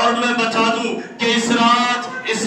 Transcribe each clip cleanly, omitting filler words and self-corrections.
اور میں بتا دوں کہ اس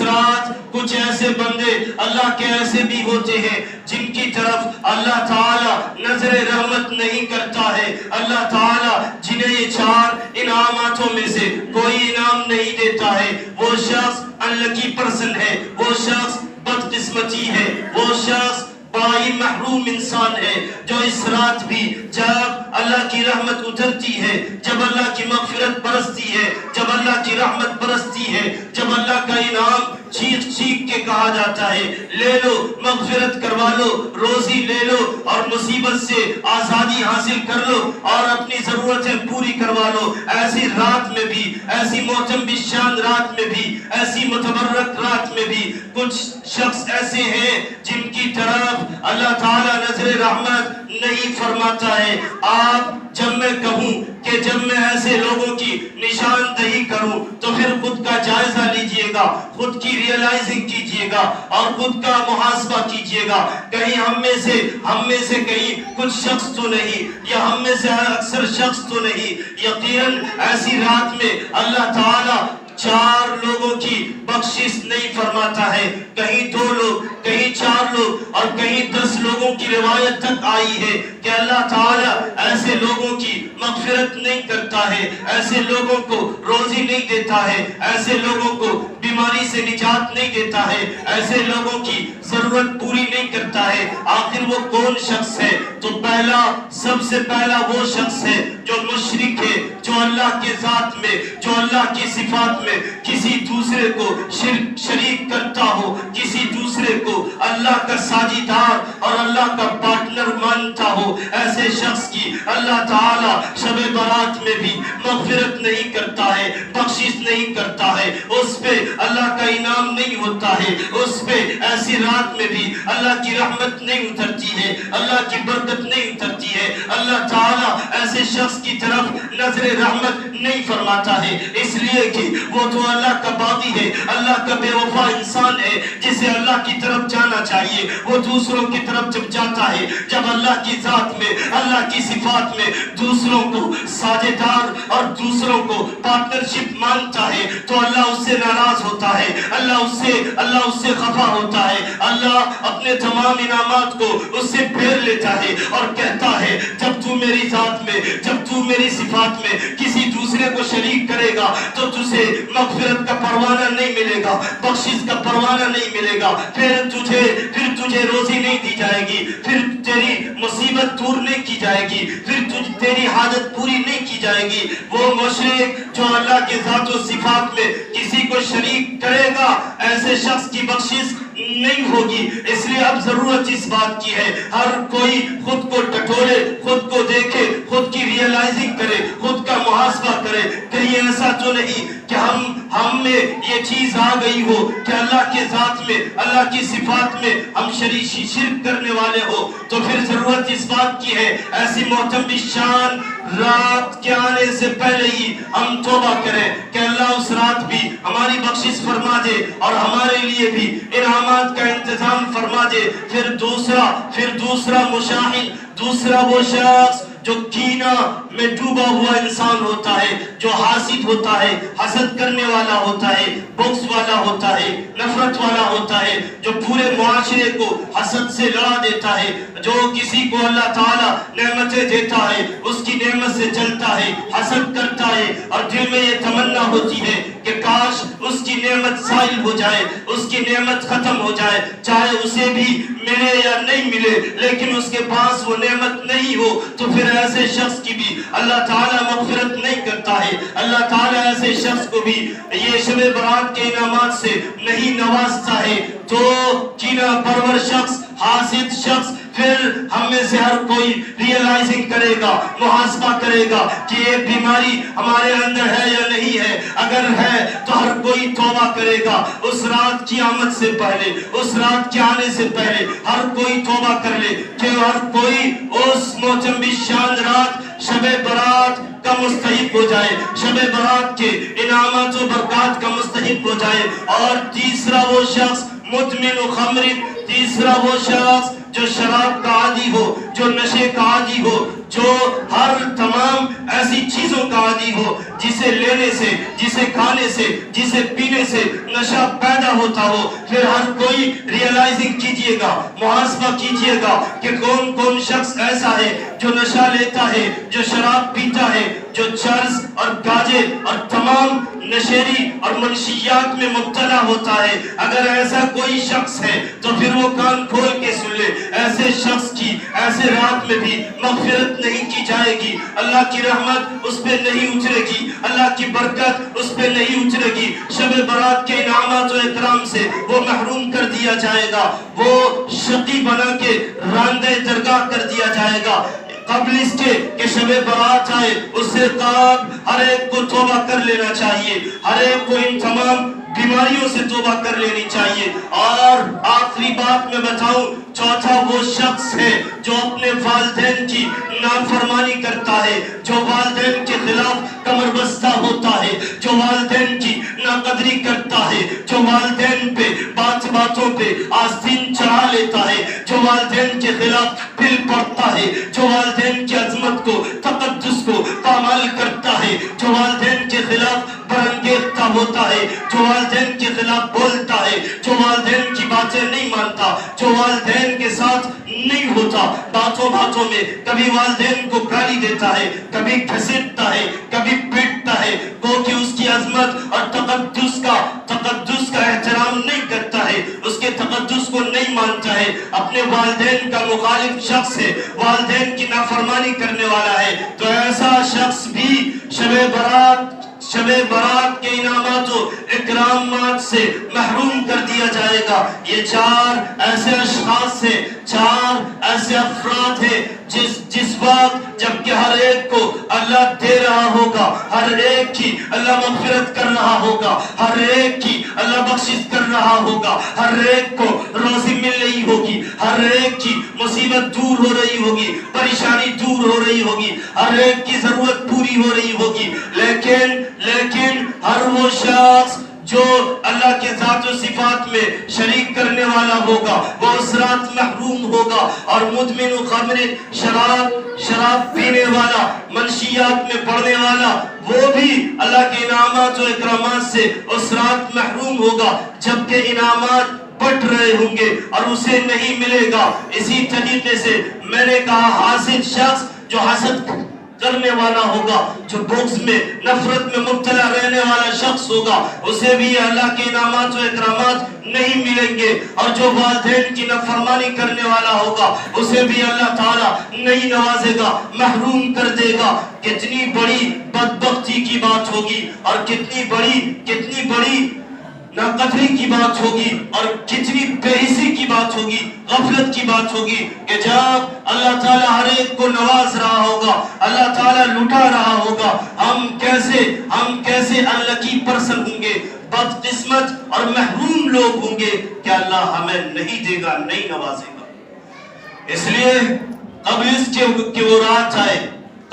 رات کچھ ایسے بندے اللہ کے ایسے بھی ہوتے ہیں جن کی طرف اللہ تعالی نظر رحمت نہیں کرتا ہے. اللہ تعالی جنہیں یہ 4 انعاماتوں میں سے کوئی انعام نہیں دیتا ہے، وہ شخص انلکی پرسن ہے، وہ شخص بدقسمتی ہے، وہ شخص بڑا ہی محروم انسان ہے جو اس رات بھی جب اللہ کی رحمت اترتی ہے، جب اللہ کی مغفرت برستی ہے، جب اللہ کی رحمت برستی ہے، جب اللہ کا انعام چیخ کے کہا جاتا ہے لے لو، مغفرت کروا لو، روزی لے لو اور مصیبت سے آزادی حاصل کر لو اور اپنی ضرورتیں پوری کروا لو. ایسی رات میں بھی، ایسی محتم شان رات میں بھی، ایسی متبرک رات میں بھی کچھ شخص ایسے ہیں جن کی طرف اللہ تعالیٰ نظر رحمت نہیں فرماتا ہے. آپ جب میں کہوں کہ جب میں ایسے لوگوں کی نشاندہی کروں تو پھر خود کا جائزہ لیجئے گا، خود کی ریئلائزنگ کیجئے گا اور خود کا محاسبہ کیجئے گا. کہیں ہم میں سے کہیں کچھ شخص تو نہیں، یا ہم میں سے اکثر شخص تو نہیں. یقیناً ایسی رات میں اللہ تعالیٰ 4 لوگوں کی بخشش نہیں فرماتا ہے. کہیں 2 لوگ، کہیں 4 لوگ اور کہیں 10 لوگوں کی روایت تک آئی ہے کہ اللہ تعالیٰ ایسے لوگوں کی مغفرت نہیں کرتا ہے، ایسے لوگوں کو روزی نہیں دیتا ہے، ایسے لوگوں کو بیماری سے نجات نہیں دیتا ہے، ایسے لوگوں کی ضرورت پوری نہیں کرتا ہے. آخر وہ کون شخص ہے؟ تو سب سے پہلا وہ شخص ہے جو مشرک ہے، جو اللہ کے ذات میں، جو اللہ کی صفات میں کسی دوسرے کو شریک کرتا ہو، کسی دوسرے کو اللہ کا ساجیدار اور اللہ کا پارٹنر مانتا ہو. ایسے شخص کی اللہ تعالی شب برات میں بھی مغفرت نہیں کرتا ہے، بخشش نہیں کرتا ہے، اس پہ اللہ کا انعام نہیں ہوتا ہے، اس پہ ایسی رات میں بھی اللہ کی رحمت نہیں اترتی ہے، اللہ کی برکت نہیں اترتی ہے. اللہ تعالی ایسے شخص کی طرف نظر رحمت نہیں فرماتا ہے، اس لیے کہ وہ تو اللہ کا باغی ہے، اللہ کا بے وفا انسان ہے جسے اللہ کی طرف جانا چاہیے. وہ دوسروں کی طرف جب جاتا ہے، جب اللہ کی ذات میں، اللہ کی صفات میں دوسروں کو ساجدار اور دوسروں کو پارٹنرشپ مانتا ہے تو اللہ اس سے ناراض ہوتا ہے، اللہ اس سے خفا ہوتا ہے. اللہ اپنے تمام انعامات کو اس سے پھیر لیتا ہے اور کہتا ہے جب تو میری ذات میں، جب تو میری صفات میں کسی دوسرے کو شریک کرے گا تو تجھے مغفرت کا پروانہ نہیں ملے گا، بخشش کا پروانہ نہیں ملے گا، پھر تجھے روزی نہیں دی جائے گی، پھر تیری مصیبت دور نہیں کی جائے گی، پھر تیری حاجت پوری نہیں کی جائے گی. وہ مشرک جو اللہ کے ذات و صفات میں کسی کو شریک کرے گا، ایسے شخص کی بخشش نہیں ہوگی. اس لیے اب ضرورت اس بات کی ہے ہر کوئی خود کو ٹٹولے، خود کو دیکھے، خود کی ریئلائزنگ کرے، خود کا محاسبہ کرے. کہیں ایسا تو نہیں کہ ہم میں یہ چیز آ گئی ہو کہ اللہ کے ذات میں، اللہ کی صفات میں ہم شرک کرنے والے ہو. تو پھر ضرورت اس بات کی ہے ایسی محتم شان رات کے آنے سے پہلے ہی ہم توبہ کریں کہ اللہ اس رات بھی ہماری بخشش فرما دے اور ہمارے لیے بھی انعامات کا انتظام فرما دے. پھر دوسرا مشاہد، دوسرا وہ شخص جو کینہ میں ڈوبا ہوا انسان ہوتا ہے، جو حاسد ہوتا ہے، حسد کرنے والا ہوتا ہے، بغض والا ہوتا ہے، نفرت والا ہوتا ہے، جو پورے معاشرے کو حسد سے لڑا دیتا ہے، جو کسی کو اللہ تعالیٰ نعمتیں دیتا ہے اس کی نعمت سے جلتا ہے، حسد کرتا ہے اور دل میں یہ تمنا ہوتی ہے کہ کاش اس کی نعمت زائل ہو جائے، اس کی نعمت ختم ہو جائے، چاہے اسے بھی ملے یا نہیں ملے، لیکن اس کے پاس وہ نعمت نہیں ہو. تو پھر ایسے شخص کی بھی اللہ تعالیٰ مغفرت نہیں کرتا ہے. اللہ تعالیٰ ایسے شخص کو بھی یہ شب برات کے انعامات سے نہیں نوازتا ہے. تو کینہ پرور شخص، حاسد شخص، پھر ہم میں سے ہر کوئی ریئلائزنگ کرے گا، محاسبہ کرے گا کہ یہ بیماری ہمارے اندر ہے یا نہیں ہے. اگر ہے تو ہر کوئی توبہ کرے گا اس رات کی آمد سے پہلے، اس رات کے آنے سے پہلے ہر کوئی توبہ کر لے کہ ہر کوئی اس محتم شان رات شب برات کا مستحق ہو جائے، شب برات کے انعامات و برکات کا مستحق ہو جائے. اور تیسرا وہ شخص मुदमिनु खमरिन, तीसरा वो शख्स जो शराब का आदी हो, जो नशे का आदी हो, जो हर तमाम ऐसी चीजों का आदी हो जिसे लेने से, जिसे खाने से, जिसे पीने से नशा पैदा होता हो। फिर हर कोई रियलाइजिंग कीजिएगा, मुहासबा कीजिएगा कि कौन कौन शख्स ऐसा है जो नशा लेता है, जो शराब पीता है, जो चर्स और गाजे और तमाम नशेरी और मनशियात में मुब्तला होता है। अगर ऐसा कोई शख्स है तो फिर वो कान खोल के सुन ले, ऐसे शख्स की ऐसे रात में भी मग़फ़िरत नहीं की जाएगी, अल्लाह की रहमत उस पे नहीं उतरेगी, अल्लाह की बरकत उस पे नहीं उतरेगी। शब बरात के इनामात व इकराम से वो महरूम कर दिया जाएगा, वो शकी बना के रांदे दरगाह कर दिया जाएगा। कबल इसके कि शब बरात आए उससे कब हर एक को तौबा कर लेना चाहिए, हर एक को इन तमाम बीमारियों से तौबा कर लेनी चाहिए। और आखिरी बात मैं बताऊं, चौथा वो शख्स है जो अपने वालिदैन की नाफरमानी करता है, जो वालिदैन के खिलाफ कमर बस्ता होता है, जो वालिदैन की नाकदरी करता है, जो वालिदैन पे बात बातों पे आस्तीन चढ़ा लेता है, जो वालिदैन के खिलाफ बिल पड़ता है, जो वालिदैन की अजमत को, तकद्दुस को पामाल करता है, जो वालिदैन के खिलाफ बरंगेजता होता है, जो वालिदैन के खिलाफ बोलता है, जो वालिदैन की बातें नहीं मानता, जो वालिदैन के साथ नहीं होता, बातों बातों में कभी वालिदैन को गाली देता है, कभी घसीटता है, कभी पीटता है, क्योंकि उसकी अजमत और तकद्दुस का एहतराम नहीं करता है, उसके तकद्दुस को नहीं मानता है, अपने वालिदैन का मुखालिफ शख्स है, वालिदैन की नाफरमानी करने वाला है, तो ऐसा शख्स भी शब बरात के इनामात इकरामात से महरूम कर दिया जाएगा। ये चार ऐसे अशखास हैं, चार ऐसे अफराद हैं जिस वक्त जबकि हर एक को अल्लाह दे रहा होगा, हर एक की अल्लाह मग़फ़िरत कर रहा होगा, हर एक की अल्लाह बख्शिश कर रहा होगा, हर एक को रोज़ी मिल रही होगी, हर एक की मुसीबत दूर हो रही होगी, परेशानी दूर हो रही होगी, हर एक की ज़रूरत पूरी हो रही होगी। लेकिन हर वो शख्स जो अल्लाह के ज़ात व सिफ़ात में शरीक करने वाला होगा वो उस रात महरूम होगा। और मुदमिन खमरिन, शराब पीने वाला, मनशियात में पड़ने वाला, वो भी अल्लाह के इनामात व इकरामात से उस रात महरूम होगा, जबकि इनामात बट रहे होंगे और उसे नहीं मिलेगा। इसी तरीके से मैंने कहा, हासिद शख्स जो हसद करने वाला होगा, जो बुग़्ज़ में, नफरत में मुब्तला रहने वाला शख्स होगा, उसे भी अल्लाह के इनामात व इकरामात नहीं मिलेंगे। और जो वालिदैन की नाफरमानी करने वाला होगा उसे भी अल्लाह ताला नहीं नवाजेगा, महरूम कर देगा। कितनी बड़ी बदबख्ती की बात होगी और कितनी बड़ी नाकदरी की बात होगी और कितनी बेहिसी की बात होगी, गफलत की बात होगी कि जब अल्लाह ताला हर एक को नवाज रहा होगा, अल्लाह ताला लुटा रहा होगा, हम कैसे अनलकी पर्सन होंगे, बदकिस्मत और महरूम लोग होंगे कि अल्लाह हमें नहीं देगा, नहीं नवाजेगा। इसलिए कबल इसके कि वो रात आए,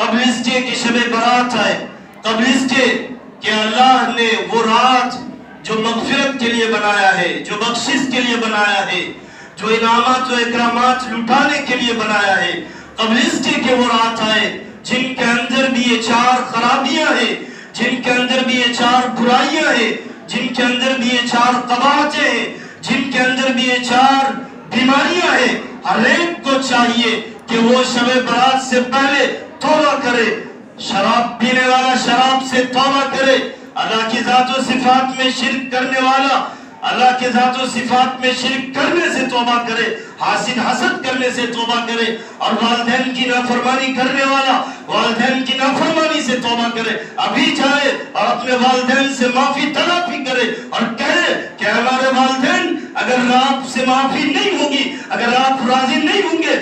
कबल इसके कि शब बरात आए, कबल इसके कि अल्लाह ने वो रात जो मग़फ़िरत के लिए बनाया है, जो बख्शिश के लिए बनाया है, जो इनामात व इकरामात लुटाने के लिए बनाया है, कबल इसके कि वो रात आए जिनके अंदर भी ये चार खराबियां हैं, जिनके अंदर भी ये चार बुराइयां हैं, जिनके अंदर भी ये चार कबाहतें हैं, जिनके अंदर भी ये चार बीमारियां हैं। हर एक को चाहिए कि वो शब बरात से पहले तौबा करे। शराब पीने वाला शराब से तौबा करे, अल्लाह की ज़ात व सिफ़ात में शिर्क करने वाला अल्लाह के ज़ात व सिफ़ात में शिर्क करने से तौबा करे, हासिद हसद करने से तौबा करे, और वालिदैन की नाफरमानी करने वाला वालिदैन की नाफरमानी से तौबा करे। अभी जाए और अपने वालिदैन से माफी तलाफी करे और कहे कि हमारे वालिदैन अगर आपसे माफी नहीं होगी, अगर आप राजी नहीं होंगे,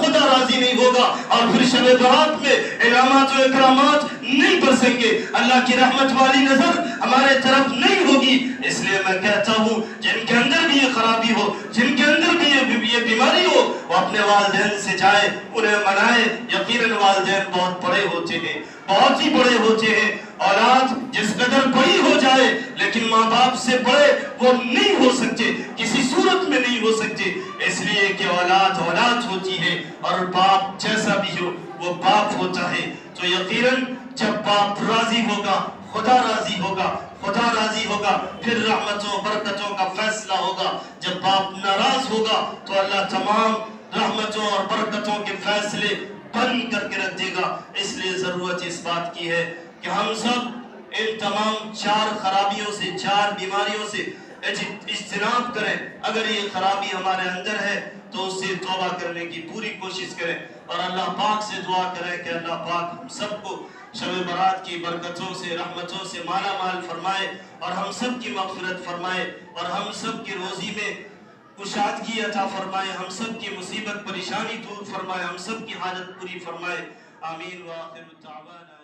खुदा राजी नहीं होगा, और फिर शब बरात में इनामात व इकरामात नहीं बरसेंगे, अल्लाह की रहमत वाली नजर हमारे तरफ नहीं होगी। इसलिए मैं कहता हूँ जिनके अंदर भी ये खराबी हो, जिनके अंदर भी ये बीमारी हो, वो अपने वालिदैन से जाए, उन्हें मनाए। यकीनन वालिदैन बहुत बड़े होते हैं, बहुत ही बड़े होते हैं। औलाद जिस कदर बड़ी हो जाए لیکن माँ बाप से बड़े वो नहीं हो सकते, किसी सूरत में नहीं हो सकते, इसलिए कि औलाद औलाद होती है और बाप जैसा भी हो वो बाप होता है। तो यकीनन जब बाप राजी होगा खुदा राजी होगा, खुदा राजी होगा, फिर रहमतों बरकतों का फैसला होगा। जब बाप नाराज होगा तो अल्लाह तमाम रहमतों और बरकतों के फैसले बंद करके रख देगा। इसलिए ज़रूरत इस बात की है कि हम सब इन तमाम 4 खराबियों से, 4 बीमारियों से इज्तिनाब करें। अगर ये खराबी हमारे अंदर है तो उससे तौबा करने की पूरी कोशिश करें और अल्लाह पाक से दुआ करें कि अल्लाह पाक हम सबको शब बरात की बरकतों से, रहमतों से माला माल फरमाए और हम सब की मग़फ़िरत फरमाए और हम सब की रोज़ी में कुशादगी अता फरमाए, हम सब की मुसीबत परेशानी दूर फरमाए, हम सब की हाजत पूरी फरमाए। आमीन व आखिर दावाना।